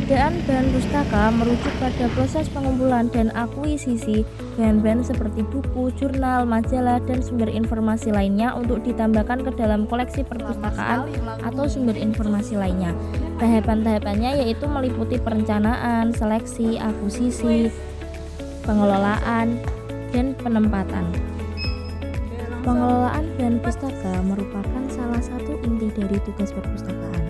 Pengadaan bahan pustaka merujuk pada proses pengumpulan dan akuisisi bahan-bahan seperti buku, jurnal, majalah, dan sumber informasi lainnya untuk ditambahkan ke dalam koleksi perpustakaan atau sumber informasi lainnya. Tahapan-tahapannya yaitu meliputi perencanaan, seleksi, akuisisi, pengelolaan, dan penempatan. Pengelolaan bahan pustaka merupakan salah satu inti dari tugas perpustakaan.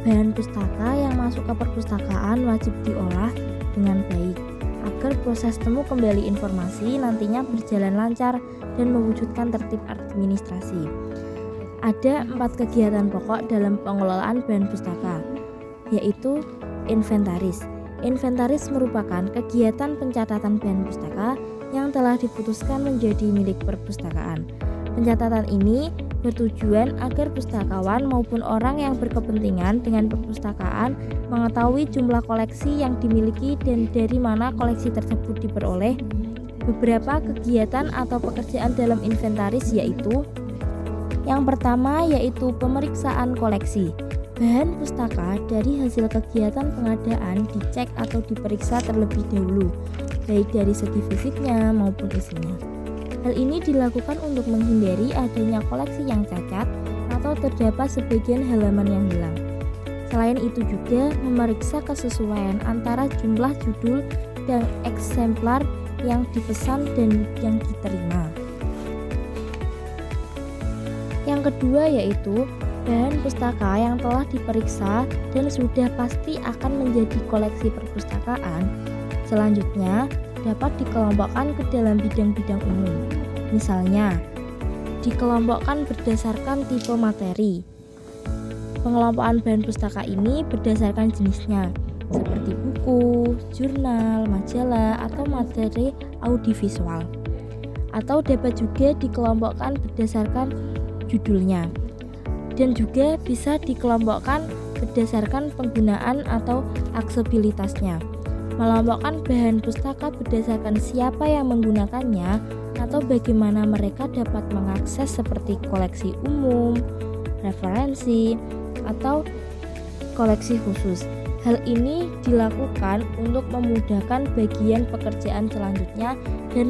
Bahan pustaka yang masuk ke perpustakaan wajib diolah dengan baik agar proses temu kembali informasi nantinya berjalan lancar dan mewujudkan tertib administrasi. Ada 4 kegiatan pokok dalam pengelolaan bahan pustaka, yaitu inventaris. Inventaris merupakan kegiatan pencatatan bahan pustaka yang telah diputuskan menjadi milik perpustakaan. Pencatatan ini bertujuan agar pustakawan maupun orang yang berkepentingan dengan perpustakaan mengetahui jumlah koleksi yang dimiliki dan dari mana koleksi tersebut diperoleh. Beberapa kegiatan atau pekerjaan dalam inventaris yaitu: yang pertama yaitu pemeriksaan koleksi. Bahan pustaka dari hasil kegiatan pengadaan dicek atau diperiksa terlebih dahulu, baik dari segi fisiknya maupun isinya. Hal ini dilakukan untuk menghindari adanya koleksi yang cacat atau terdapat sebagian halaman yang hilang. Selain itu juga memeriksa kesesuaian antara jumlah judul dan eksemplar yang dipesan dan yang diterima. Yang kedua yaitu bahan pustaka yang telah diperiksa dan sudah pasti akan menjadi koleksi perpustakaan. Selanjutnya dapat dikelompokkan ke dalam bidang-bidang umum. Misalnya, dikelompokkan berdasarkan tipe materi. Pengelompokan bahan pustaka ini berdasarkan jenisnya, seperti buku, jurnal, majalah, atau materi audiovisual. Atau dapat juga dikelompokkan berdasarkan judulnya. Dan juga bisa dikelompokkan berdasarkan penggunaan atau aksesibilitasnya. Melompokkan bahan pustaka berdasarkan siapa yang menggunakannya atau bagaimana mereka dapat mengakses seperti koleksi umum, referensi, atau koleksi khusus. Hal ini dilakukan untuk memudahkan bagian pekerjaan selanjutnya dan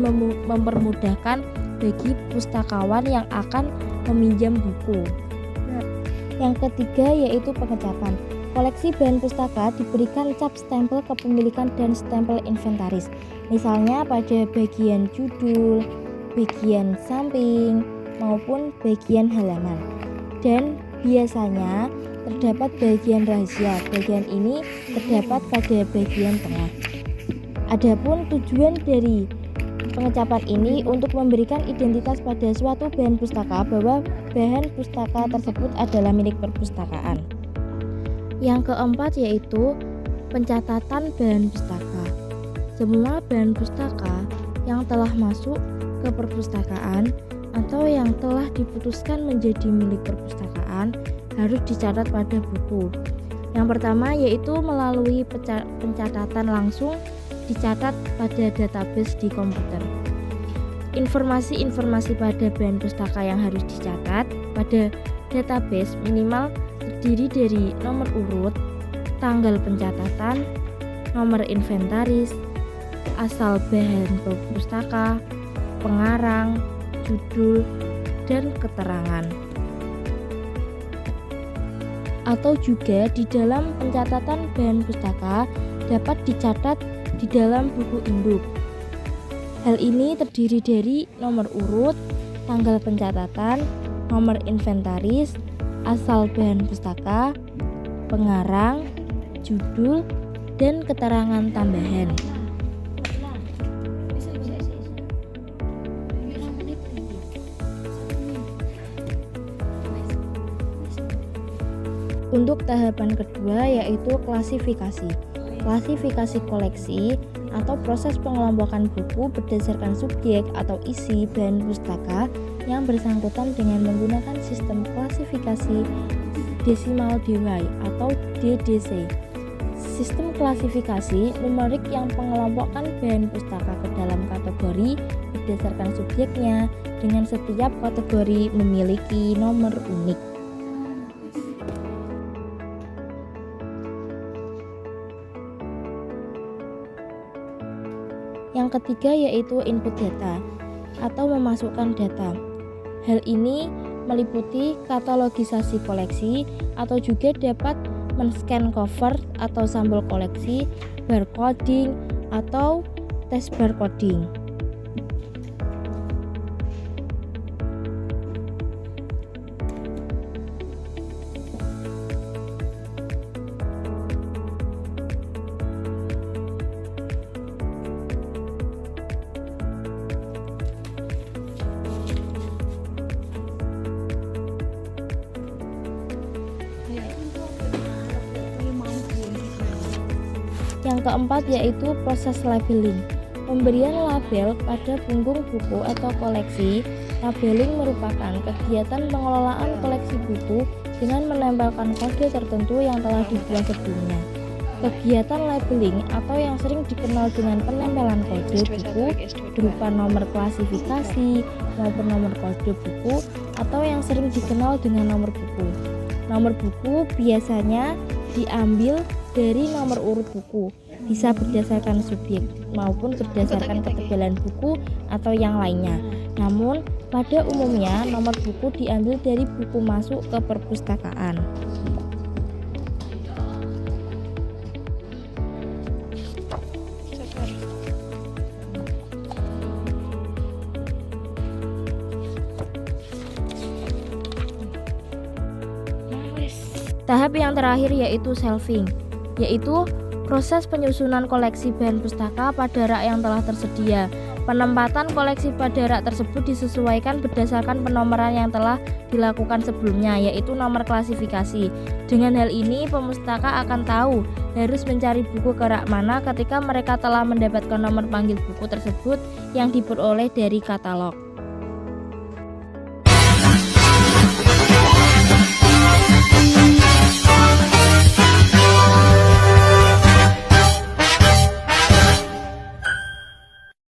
mempermudahkan bagi pustakawan yang akan meminjam buku. Yang ketiga yaitu pengecatan. Koleksi bahan pustaka diberikan cap stempel kepemilikan dan stempel inventaris, misalnya pada bagian judul, bagian samping, maupun bagian halaman. Dan biasanya terdapat bagian rahasia. Bagian ini terdapat pada bagian tengah. Adapun tujuan dari pengecapan ini untuk memberikan identitas pada suatu bahan pustaka bahwa bahan pustaka tersebut adalah milik perpustakaan. Yang keempat yaitu pencatatan bahan pustaka. Semua bahan pustaka yang telah masuk ke perpustakaan atau yang telah diputuskan menjadi milik perpustakaan harus dicatat pada buku. Yang pertama yaitu melalui pencatatan langsung dicatat pada database di komputer. Informasi-informasi pada bahan pustaka yang harus dicatat pada database minimal terdiri dari nomor urut, tanggal pencatatan, nomor inventaris, asal bahan pustaka, pengarang, judul, dan keterangan. Atau juga di dalam pencatatan bahan pustaka dapat dicatat di dalam buku induk. Hal ini terdiri dari nomor urut, tanggal pencatatan, nomor inventaris, asal bahan pustaka, pengarang, judul, dan keterangan tambahan. Untuk tahapan kedua yaitu klasifikasi. Klasifikasi koleksi atau proses pengelompokan buku berdasarkan subjek atau isi bahan pustaka yang bersangkutan dengan menggunakan sistem klasifikasi Decimal Dewey atau DDC. Sistem klasifikasi numerik yang mengelompokkan bahan pustaka ke dalam kategori berdasarkan subjeknya, dengan setiap kategori memiliki nomor unik. ketiga yaitu input data atau memasukkan data. Hal ini meliputi katalogisasi koleksi atau juga dapat men-scan cover atau sampel koleksi, barcoding atau tes barcoding. Yang keempat yaitu proses labeling. Pemberian label pada punggung buku atau koleksi. Labeling merupakan kegiatan pengelolaan koleksi buku dengan menempelkan kode tertentu yang telah dibuat sebelumnya. Kegiatan labeling atau yang sering dikenal dengan penempelan kode buku berupa nomor klasifikasi maupun nomor kode buku atau yang sering dikenal dengan nomor buku. Nomor buku biasanya diambil dari nomor urut buku, bisa berdasarkan subjek maupun berdasarkan ketebalan buku atau yang lainnya. Namun, pada umumnya nomor buku diambil dari buku masuk ke perpustakaan. Tahap yang terakhir yaitu shelving, yaitu proses penyusunan koleksi bahan pustaka pada rak yang telah tersedia. Penempatan koleksi pada rak tersebut disesuaikan berdasarkan penomoran yang telah dilakukan sebelumnya, yaitu nomor klasifikasi. Dengan hal ini, pemustaka akan tahu harus mencari buku ke rak mana ketika mereka telah mendapatkan nomor panggil buku tersebut yang diperoleh dari katalog.